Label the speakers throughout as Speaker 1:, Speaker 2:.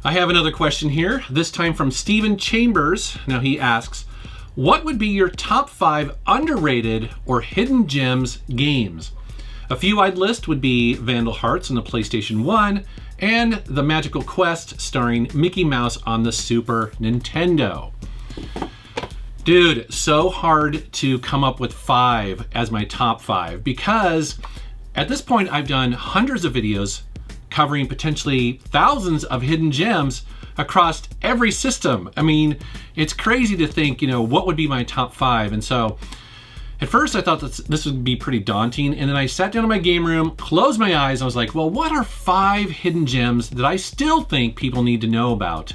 Speaker 1: I have another question here, this time from Steven Chambers. Now he asks, what would be your top 5 underrated or hidden gems games? A few I'd list would be Vandal Hearts on the PlayStation 1 and The Magical Quest starring Mickey Mouse on the Super Nintendo. Dude, so hard to come up with 5 as my top 5 because at this point I've done hundreds of videos covering potentially thousands of hidden gems across every system. I mean, it's crazy to think, what would be my top 5? And so at first I thought this would be pretty daunting. And then I sat down in my game room, closed my eyes. And I was like, well, what are 5 hidden gems that I still think people need to know about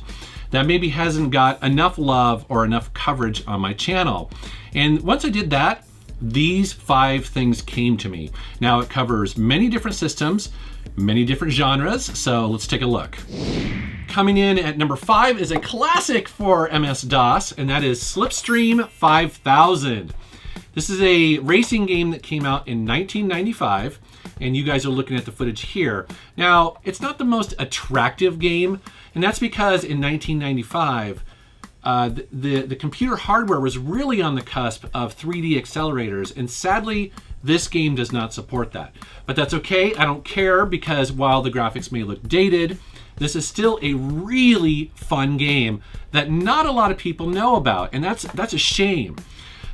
Speaker 1: that maybe hasn't got enough love or enough coverage on my channel? And once I did that, these 5 things came to me. Now it covers many different systems, many different genres, so let's take a look. Coming in at number 5 is a classic for MS-DOS, and that is Slipstream 5000. This is a racing game that came out in 1995, and you guys are looking at the footage here. Now, it's not the most attractive game, and that's because in 1995, the computer hardware was really on the cusp of 3D accelerators, and sadly, this game does not support that. But that's okay, I don't care, because while the graphics may look dated, this is still a really fun game that not a lot of people know about, and that's a shame.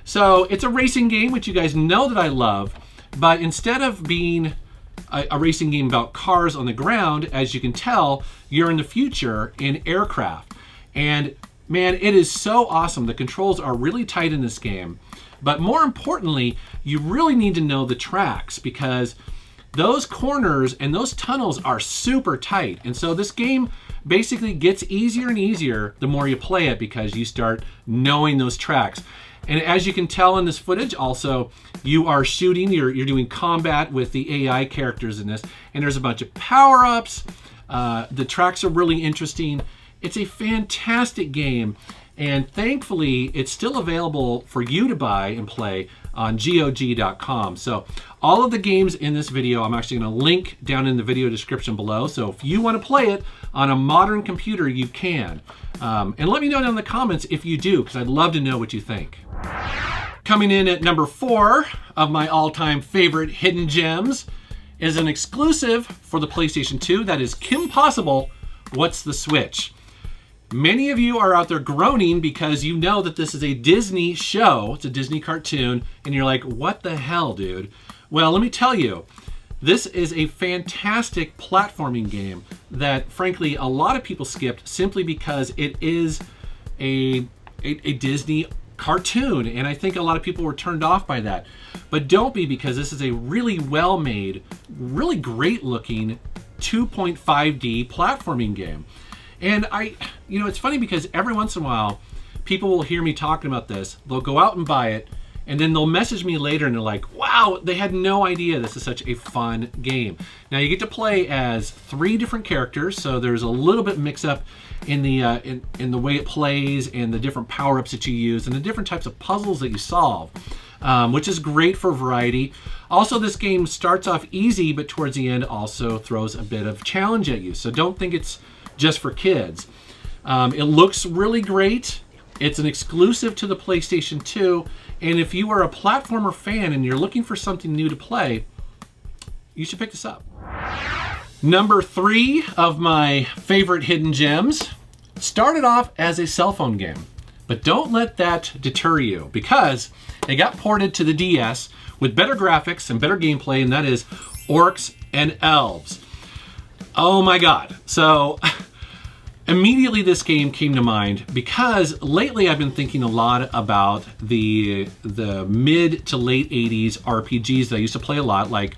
Speaker 1: So it's a racing game, which you guys know that I love, but instead of being a racing game about cars on the ground, as you can tell, you're in the future in aircraft. And man, it is so awesome. The controls are really tight in this game. But more importantly, you really need to know the tracks because those corners and those tunnels are super tight. And so this game basically gets easier and easier the more you play it because you start knowing those tracks. And as you can tell in this footage also, you are shooting, you're doing combat with the AI characters in this, and there's a bunch of power-ups. The tracks are really interesting. It's a fantastic game. And thankfully, it's still available for you to buy and play on GOG.com. So all of the games in this video, I'm actually going to link down in the video description below. So if you want to play it on a modern computer, you can. And let me know down in the comments if you do, because I'd love to know what you think. Coming in at number 4 of my all-time favorite hidden gems is an exclusive for the PlayStation 2. That is Kim Possible, What's the Switch? Many of you are out there groaning because you know that this is a Disney show. It's a Disney cartoon, and you're like, what the hell, dude? Well, let me tell you, this is a fantastic platforming game that, frankly, a lot of people skipped simply because it is a Disney cartoon, and I think a lot of people were turned off by that. But don't be, because this is a really well-made, really great-looking 2.5D platforming game. And it's funny because every once in a while, people will hear me talking about this, they'll go out and buy it, and then they'll message me later and they're like, wow, they had no idea this is such a fun game. Now you get to play as 3 different characters, so there's a little bit mix up in the in the way it plays and the different power-ups that you use and the different types of puzzles that you solve, which is great for variety. Also, this game starts off easy, but towards the end also throws a bit of challenge at you, so don't think it's just for kids. It looks really great. It's an exclusive to the PlayStation 2, and if you are a platformer fan and you're looking for something new to play, you should pick this up. Number 3 of my favorite hidden gems started off as a cell phone game, but don't let that deter you because it got ported to the DS with better graphics and better gameplay, and that is Orcs and Elves. Oh my God. So immediately this game came to mind because lately I've been thinking a lot about the mid to late 80s RPGs that I used to play a lot, like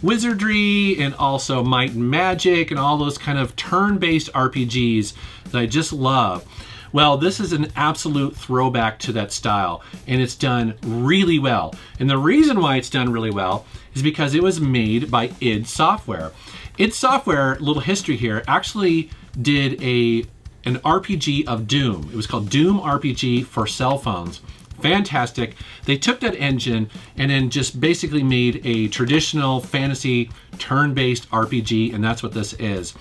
Speaker 1: Wizardry and also Might and Magic and all those kind of turn-based RPGs that I just love. Well, this is an absolute throwback to that style, and it's done really well. And the reason why it's done really well is because it was made by id Software. id Software, little history here, actually did an RPG of Doom. It was called Doom RPG for cell phones. Fantastic. They took that engine and then just basically made a traditional fantasy turn-based RPG, and that's what this is.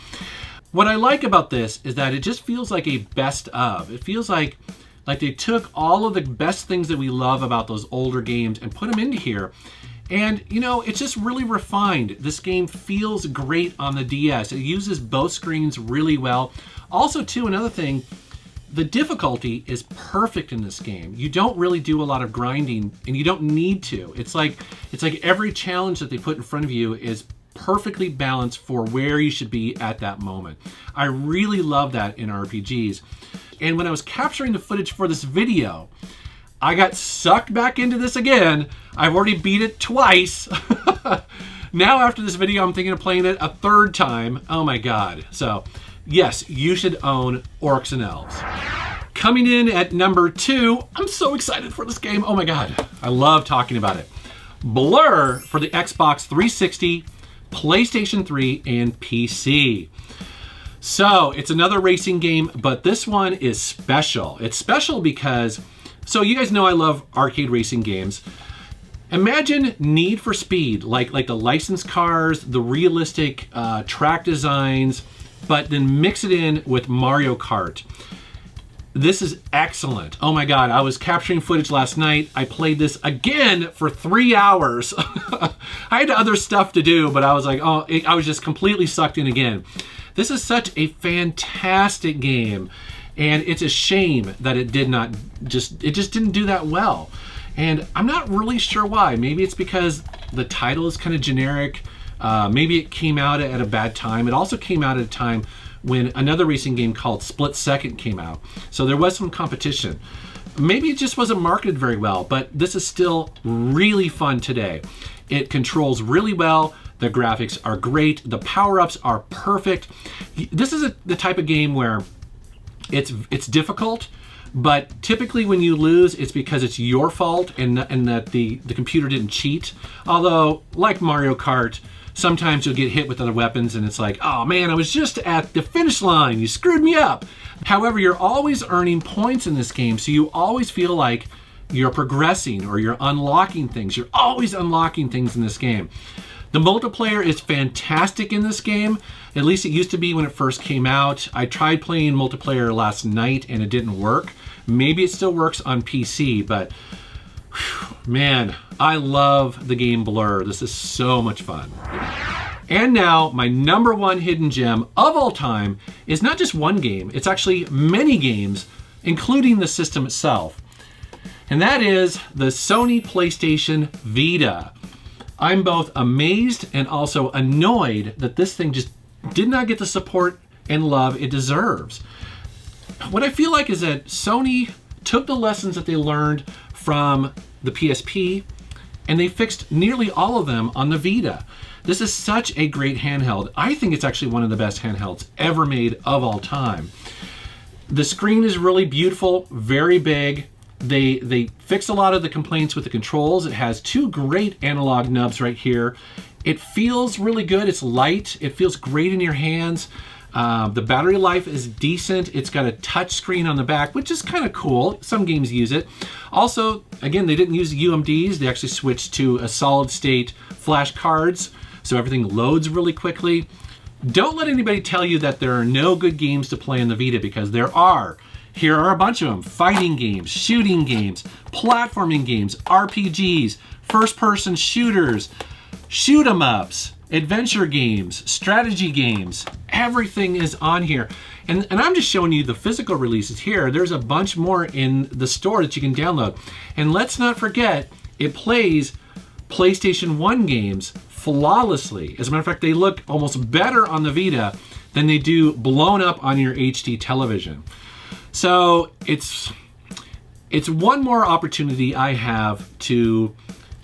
Speaker 1: What I like about this is that it just feels like a best of. It feels like they took all of the best things that we love about those older games and put them into here. And, you know, it's just really refined. This game feels great on the DS. It uses both screens really well. Also, too, another thing, the difficulty is perfect in this game. You don't really do a lot of grinding, and you don't need to. It's like every challenge that they put in front of you is perfectly balanced for where you should be at that moment. I really love that in RPGs. And when I was capturing the footage for this video, I got sucked back into this again. I've already beat it twice. Now after this video, I'm thinking of playing it a third time. Oh my God. So yes, you should own Orcs and Elves. Coming in at number 2, I'm so excited for this game. Oh my God. I love talking about it. Blur for the Xbox 360, PlayStation 3, and PC. So it's another racing game, but this one is special. It's special because, so you guys know I love arcade racing games. Imagine Need for Speed, like the licensed cars, the realistic track designs, but then mix it in with Mario Kart. This is excellent. Oh my God, I was capturing footage last night. I played this again for 3 hours. I had other stuff to do, but I was like, oh, I was just completely sucked in again. This is such a fantastic game, and it's a shame that it just didn't do that well. And I'm not really sure why. Maybe it's because the title is kind of generic. Maybe it came out at a bad time. It also came out at a time when another racing game called Split Second came out. So there was some competition. Maybe it just wasn't marketed very well, but this is still really fun today. It controls really well. The graphics are great. The power-ups are perfect. This is the type of game where it's difficult, but typically when you lose, it's because it's your fault and that the computer didn't cheat. Although, like Mario Kart, sometimes you'll get hit with other weapons and it's like, oh man, I was just at the finish line. You screwed me up. However, you're always earning points in this game, so you always feel like you're progressing or you're unlocking things. You're always unlocking things in this game. The multiplayer is fantastic in this game. At least it used to be when it first came out. I tried playing multiplayer last night and it didn't work. Maybe it still works on PC, but whew, man, I love the game Blur. This is so much fun. And now my number 1 hidden gem of all time is not just one game, it's actually many games, including the system itself. And that is the Sony PlayStation Vita. I'm both amazed and also annoyed that this thing just did not get the support and love it deserves. What I feel like is that Sony took the lessons that they learned from the PSP and they fixed nearly all of them on the Vita. This is such a great handheld. I think it's actually one of the best handhelds ever made of all time. The screen is really beautiful, very big. They fixed a lot of the complaints with the controls. It has 2 great analog nubs right here. It feels really good. It's light. It feels great in your hands. The battery life is decent. It's got a touch screen on the back, which is kind of cool. Some games use it. Also, again, they didn't use UMDs. They actually switched to a solid state flash cards, so everything loads really quickly. Don't let anybody tell you that there are no good games to play on the Vita, because there are. Here are a bunch of them. Fighting games, shooting games, platforming games, RPGs, first-person shooters, shoot-em-ups, adventure games, strategy games. Everything is on here. And I'm just showing you the physical releases here. There's a bunch more in the store that you can download. And let's not forget, it plays PlayStation 1 games flawlessly. As a matter of fact, they look almost better on the Vita than they do blown up on your HD television. So it's one more opportunity I have to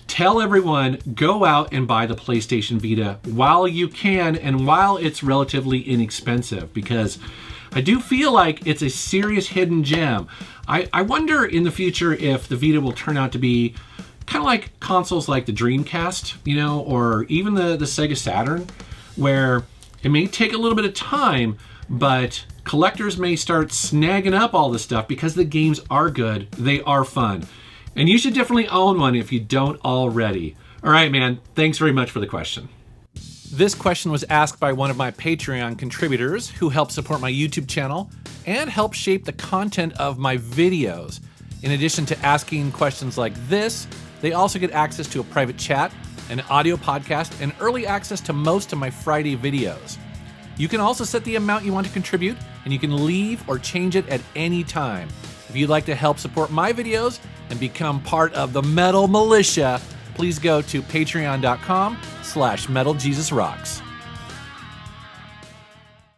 Speaker 1: tell everyone, go out and buy the PlayStation Vita while you can and while it's relatively inexpensive, because I do feel like it's a serious hidden gem. I wonder in the future if the Vita will turn out to be kind of like consoles like the Dreamcast, you know, or even the Sega Saturn, where it may take a little bit of time, but collectors may start snagging up all this stuff because the games are good, they are fun. And you should definitely own one if you don't already. All right, man, thanks very much for the question. This question was asked by one of my Patreon contributors who help support my YouTube channel and help shape the content of my videos. In addition to asking questions like this, they also get access to a private chat, an audio podcast, and early access to most of my Friday videos. You can also set the amount you want to contribute, and you can leave or change it at any time. If you'd like to help support my videos and become part of the Metal Militia, please go to patreon.com/MetalJesusRocks.